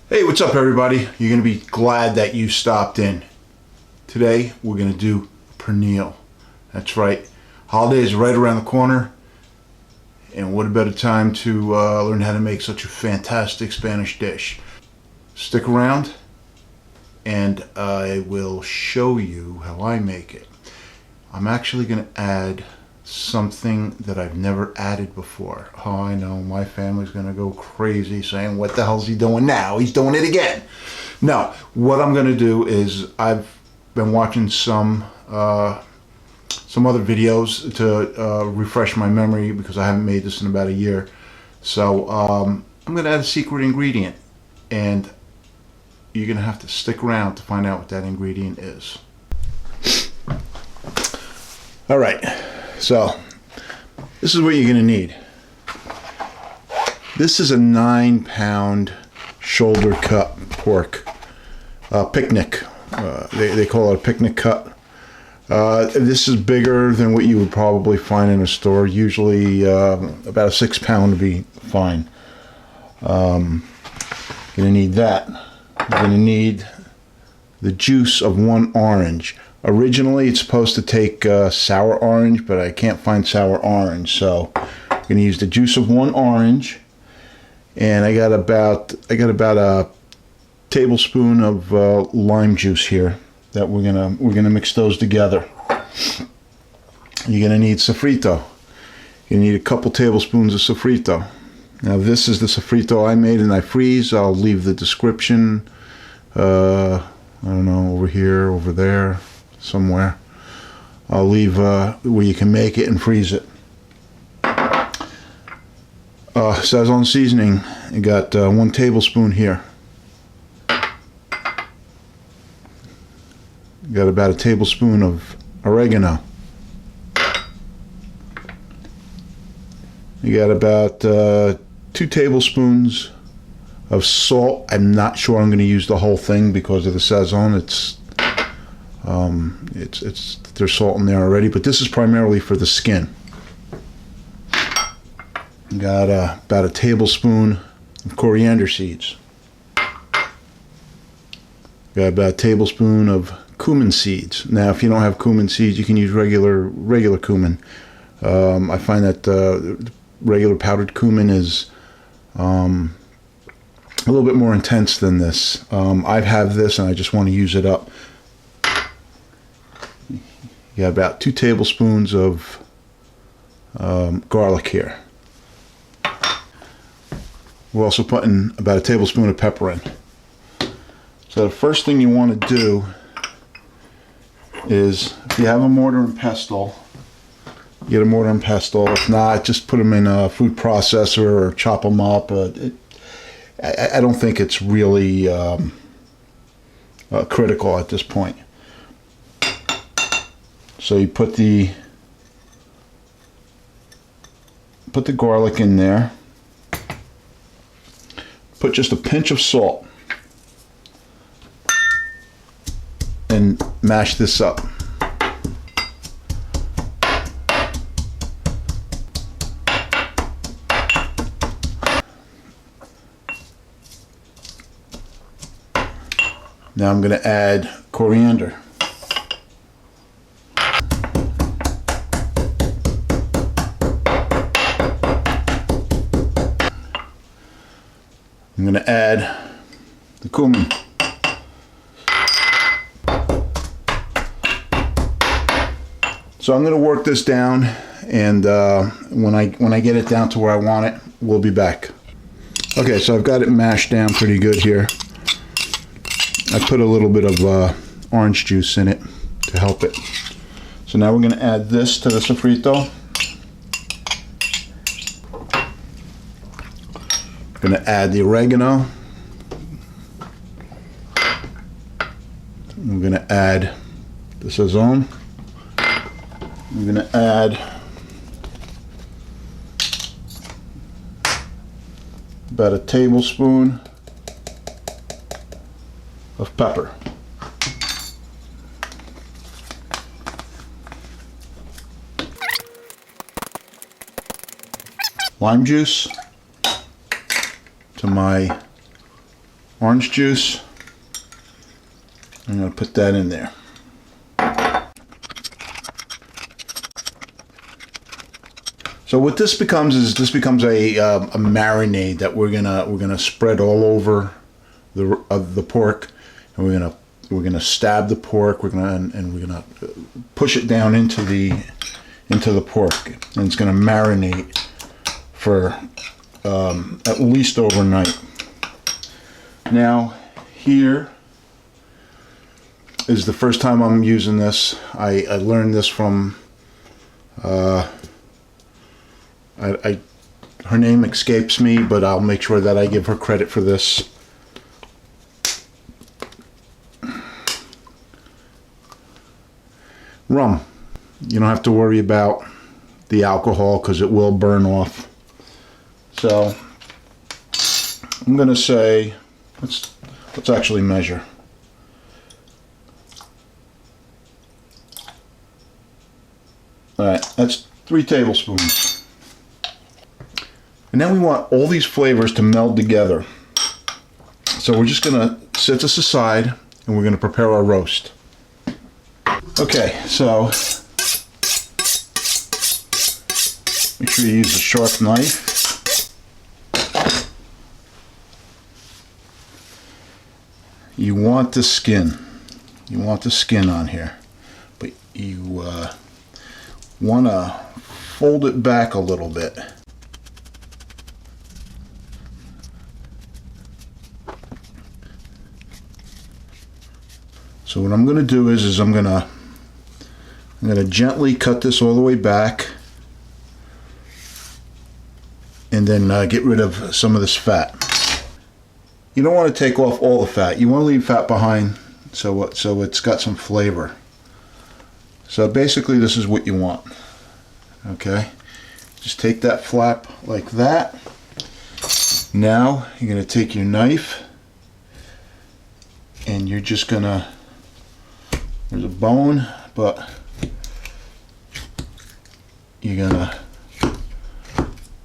Hey, what's up everybody? You're going to be glad that you stopped in. Today we're going to do pernil. That's right. Holidays are right around the corner. And what a better time to learn how to make such a fantastic Spanish dish. Stick around and I will show you how I make it. I'm actually going to add something that I've never added before. Oh, I know, my family's gonna go crazy saying, what the hell's he doing now? He's doing it again. No, what I'm gonna do is I've been watching some other videos to refresh my memory because I haven't made this in about a year. So I'm gonna add a secret ingredient, and you're gonna have to stick around to find out what that ingredient is. All right. So, this is what you're going to need. This is a 9-pound shoulder cut pork, picnic. They call it a picnic cut. This is bigger than what you would probably find in a store. Usually about a 6-pound would be fine. You're going to need that. You're going to need the juice of 1 orange. Originally, it's supposed to take sour orange, but I can't find sour orange, so I'm going to use the juice of 1 orange, and I got about a tablespoon of lime juice here that we're gonna mix those together. You're going to need sofrito. You need a couple tablespoons of sofrito. Now, this is the sofrito I made and I freeze. I'll leave the description. I don't know, over here, over there. Somewhere. I'll leave where you can make it and freeze it. Sazon seasoning, I got 1 tablespoon here. Got about a tablespoon of oregano. You got about 2 tablespoons of salt. I'm not sure I'm going to use the whole thing because of the Sazon. There's salt in there already, but this is primarily for the skin. Got about a tablespoon of coriander seeds. Got about a tablespoon of cumin seeds. Now, if you don't have cumin seeds, you can use regular cumin. I find that regular powdered cumin is a little bit more intense than this. I have this, and I just want to use it up. You got about 2 tablespoons of garlic here. We're also putting about a tablespoon of pepper in. So the first thing you want to do is, if you have a mortar and pestle, get a mortar and pestle. If not, just put them in a food processor or chop them up. I don't think it's really critical at this point. So you put the garlic in there. Put just a pinch of salt and mash this up. Now I'm going to add coriander. I'm going to add the cumin. So I'm going to work this down, and when I get it down to where I want it, we'll be back. Okay, so I've got it mashed down pretty good here. I put a little bit of orange juice in it to help it. So now we're going to add this to the sofrito. I'm going to add the oregano. I'm going to add the Sazon. I'm going to add about a tablespoon of pepper. Lime juice to my orange juice. I'm going to put that in there. So what this becomes is a marinade that we're gonna spread all over the pork, and we're gonna stab the pork. We're gonna push it down into the pork, and it's gonna marinate for at least overnight. Now here is the first time I'm using this. I learned this from her name escapes me, but I'll make sure that I give her credit for this. Rum. You don't have to worry about the alcohol because it will burn off. So I'm gonna say, let's actually measure. All right, that's 3 tablespoons. And then we want all these flavors to meld together. So we're just gonna set this aside and we're gonna prepare our roast. Okay, so make sure you use a sharp knife. You want the skin. You want the skin on here, but you want to fold it back a little bit. So what I'm going to do is I'm going to gently cut this all the way back, and then get rid of some of this fat. You don't want to take off all the fat. You want to leave fat behind so it's got some flavor. So basically this is what you want. Okay, just take that flap like that. Now you're going to take your knife and you're just going to, there's a bone, but you're going to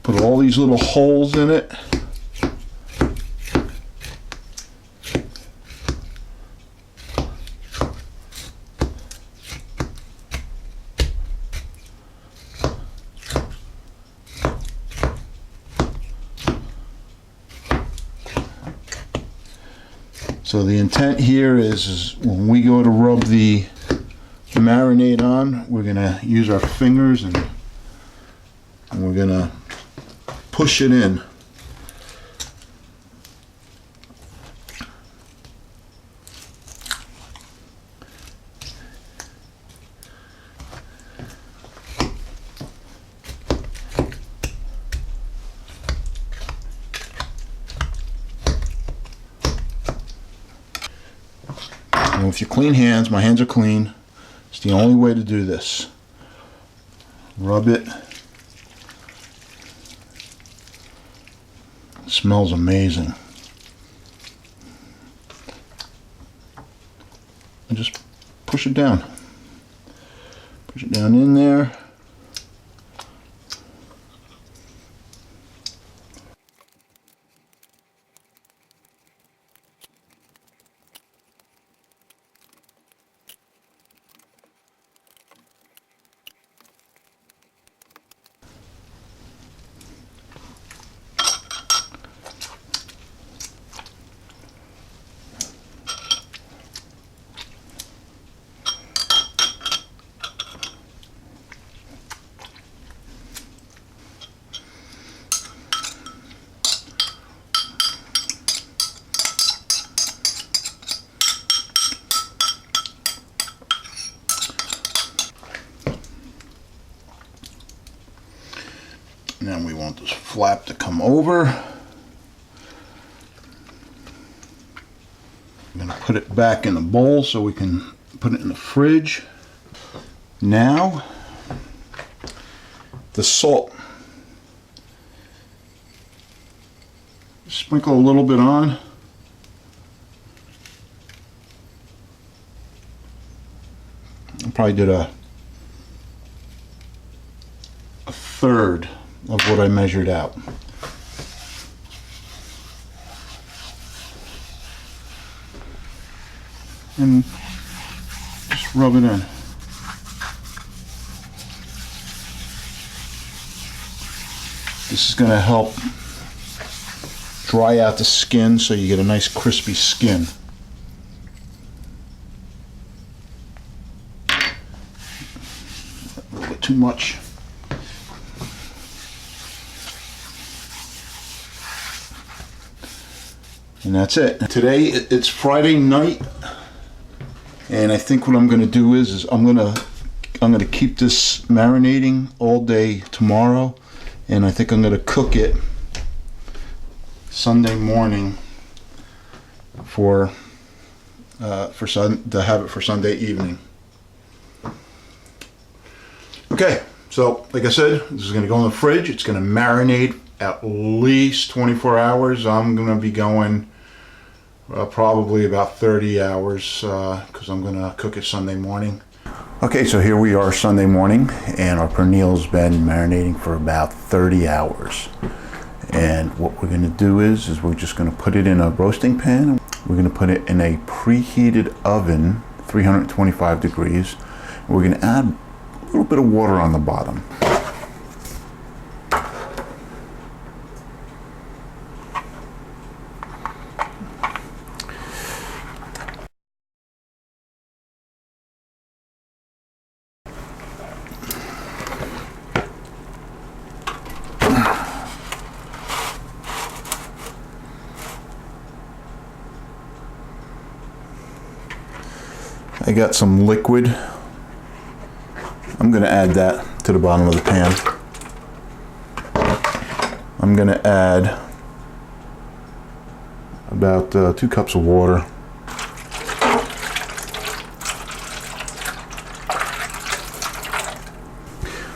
put all these little holes in it. So the intent here is when we go to rub the marinade on, we're going to use our fingers and we're going to push it in. And with your clean hands, my hands are clean, it's the only way to do this. Rub it. It smells amazing. And just push it down. Push it down in there. Now we want this flap to come over. I'm going to put it back in the bowl so we can put it in the fridge. Now, the salt. Sprinkle a little bit on. I probably did a third of what I measured out. and just rub it in. This is going to help dry out the skin so you get a nice crispy skin. A little bit too much. And that's it. Today it's Friday night, and I think what I'm going to do is I'm going to keep this marinating all day tomorrow, and I think I'm going to cook it Sunday morning to have it for Sunday evening. Okay, so like I said, this is going to go in the fridge. It's going to marinate at least 24 hours. I'm going to be going probably about 30 hours because I'm going to cook it Sunday morning. Okay, so here we are Sunday morning, and our pernil's been marinating for about 30 hours. And what we're going to do is we're just going to put it in a roasting pan. We're going to put it in a preheated oven, 325 degrees. We're going to add a little bit of water on the bottom. I got some liquid. I'm going to add that to the bottom of the pan. I'm going to add about 2 cups of water.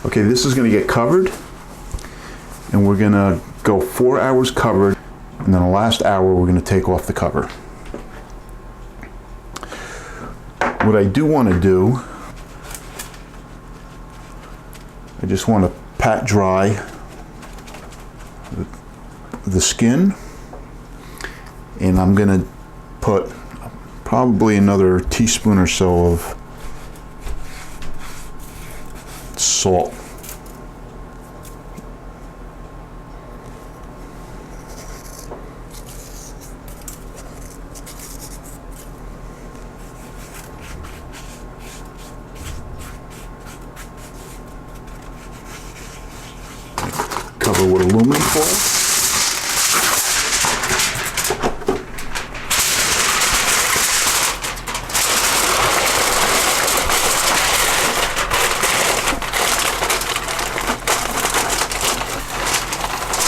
Okay, this is going to get covered, and we're going to go 4 hours covered, and then the last hour we're going to take off the cover. What I do want to do, I just want to pat dry the skin, and I'm going to put probably another teaspoon or so of salt. Cover with aluminum foil.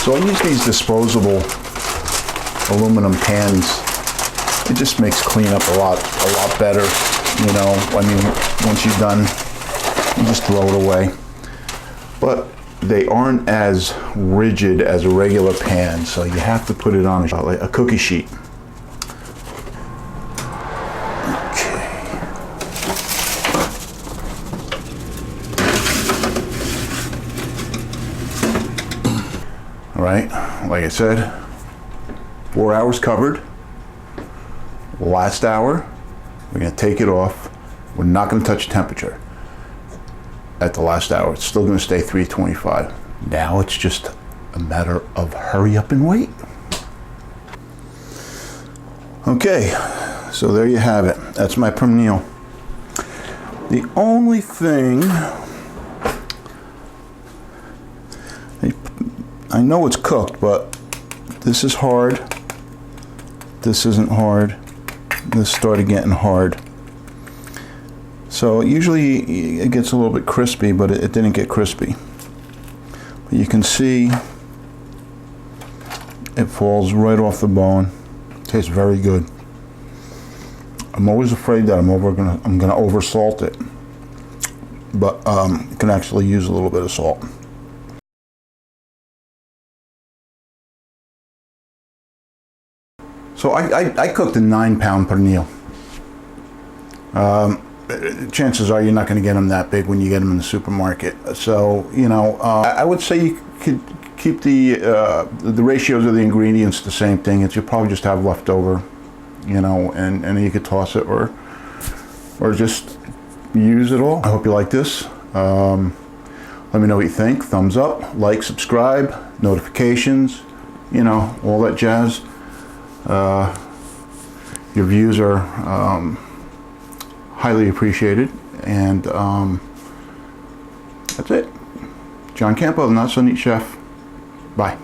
So I use these disposable aluminum pans. It just makes cleanup a lot better. You know, I mean, once you're done, you just throw it away. But they aren't as rigid as a regular pan, so you have to put it on a cookie sheet. Okay. All right, like I said, 4 hours covered. Last hour, we're going to take it off. We're not going to touch temperature. At the last hour, it's still going to stay 325. Now it's just a matter of hurry up and wait. Okay, so there you have it. That's my pernil. The only thing, I know it's cooked, but this is hard. This isn't hard. This started getting hard. So usually it gets a little bit crispy, but it didn't get crispy. But you can see it falls right off the bone. Tastes very good. I'm always afraid that I'm gonna over salt it, but you can actually use a little bit of salt. So I cooked a 9-pound pernil. Chances are you're not going to get them that big when you get them in the supermarket. So, you know, I would say you could keep the ratios of the ingredients the same thing. It's you probably just have leftover, you know, and you could toss it, or or just use it all. I hope you like this. Let me know what you think. Thumbs up, like, subscribe, notifications, you know, all that jazz. Your views are highly appreciated. And that's it. John Campo, the Not So Neat Chef. Bye.